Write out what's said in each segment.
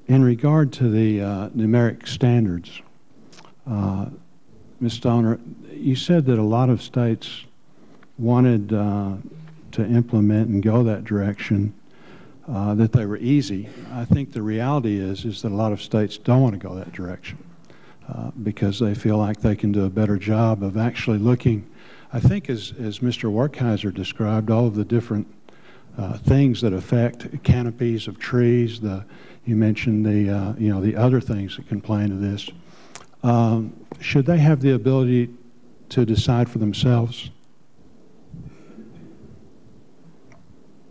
In regard to the numeric standards, Ms. Stoner, you said that a lot of states wanted to implement and go that direction, that they were easy. I think the reality is that a lot of states don't want to go that direction because they feel like they can do a better job of actually looking. I think as Mr. Werkheiser described, all of the different things that affect canopies of trees. You mentioned the other things that can play into this. Should they have the ability to decide for themselves?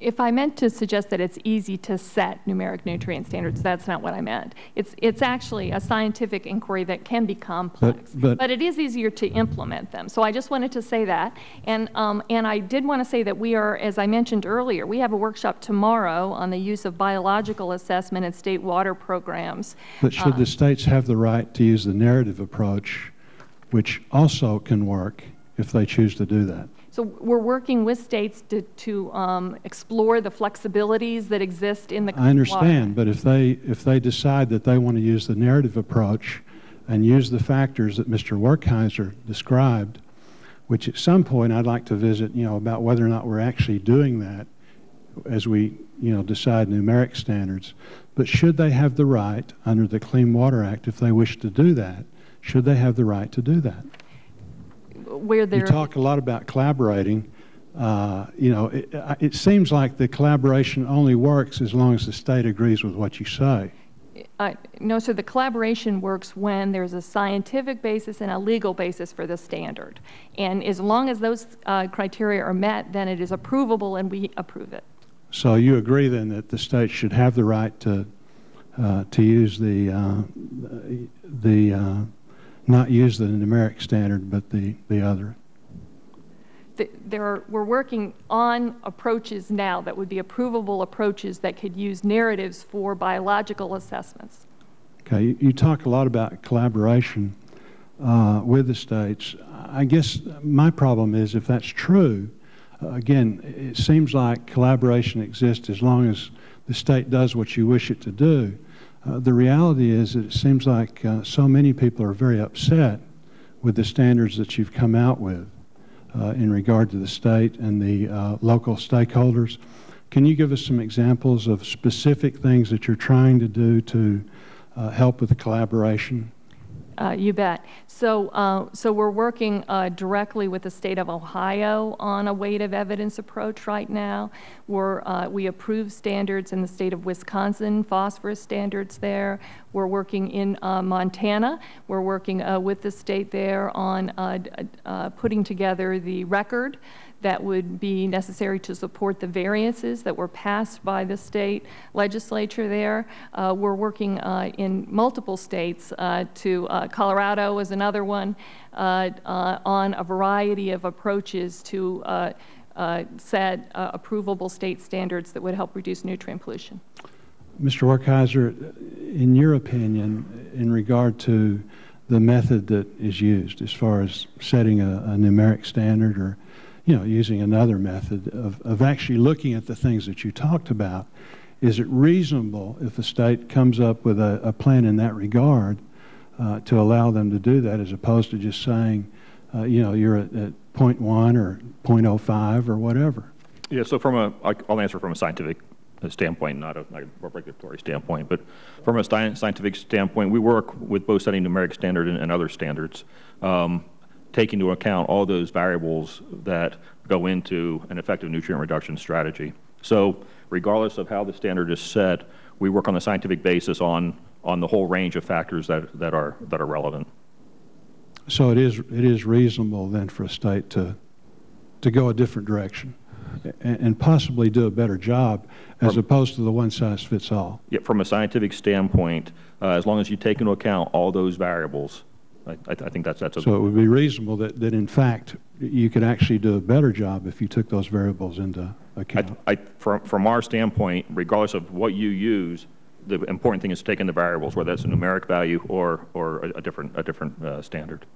If I meant to suggest that it's easy to set numeric nutrient standards, that's not what I meant. It's actually a scientific inquiry that can be complex, but it is easier to implement them. So I just wanted to say that, and I did want to say that we are, as I mentioned earlier, we have a workshop tomorrow on the use of biological assessment in state water programs. But should the states have the right to use the narrative approach, which also can work if they choose to do that? So we're working with states to explore the flexibilities that exist in the. I understand, but if they decide that they want to use the narrative approach and use the factors that Mr. Werkheiser described, which at some point I'd like to visit, about whether or not we're actually doing that as we, decide numeric standards. But should they have the right under the Clean Water Act, if they wish to do that, should they have the right to do that? You talk a lot about collaborating. It seems like the collaboration only works as long as the state agrees with what you say. No, sir, the collaboration works when there's a scientific basis and a legal basis for the standard. And as long as those criteria are met, then it is approvable and we approve it. So you agree then that the state should have the right to use not use the numeric standard, but the other? We're working on approaches now that would be approvable approaches that could use narratives for biological assessments. Okay, you talk a lot about collaboration with the states. I guess my problem is if that's true, again, it seems like collaboration exists as long as the state does what you wish it to do. The reality is that it seems like so many people are very upset with the standards that you've come out with in regard to the state and the local stakeholders. Can you give us some examples of specific things that you're trying to do to help with the collaboration? You bet. So we're working directly with the state of Ohio on a weight of evidence approach right now. We approve standards in the state of Wisconsin, phosphorus standards there. We're working in Montana. We're working with the state there on putting together the record that would be necessary to support the variances that were passed by the state legislature there. We're working in multiple states Colorado is another one, on a variety of approaches to set approvable state standards that would help reduce nutrient pollution. Mr. Werkheiser, in your opinion, in regard to the method that is used as far as setting a numeric standard or using another method of actually looking at the things that you talked about, is it reasonable if the state comes up with a plan in that regard to allow them to do that, as opposed to just saying, you're at 0.1 or 0.05 or whatever? Yeah, so I'll answer from a scientific standpoint, not a regulatory standpoint, but from a scientific standpoint, we work with both setting numeric standard and other standards, take into account all those variables that go into an effective nutrient reduction strategy. So regardless of how the standard is set, we work on a scientific basis on the whole range of factors that are relevant. So it is reasonable then for a state to go a different direction and possibly do a better job as opposed to the one-size-fits-all. Yeah, from a scientific standpoint, as long as you take into account all those variables, I think that's a... So it would be reasonable that in fact you could actually do a better job if you took those variables into account. From our standpoint, regardless of what you use, the important thing is taking the variables, whether that's a numeric value or a different standard.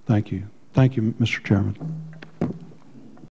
Thank you. Thank you, Mr. Chairman.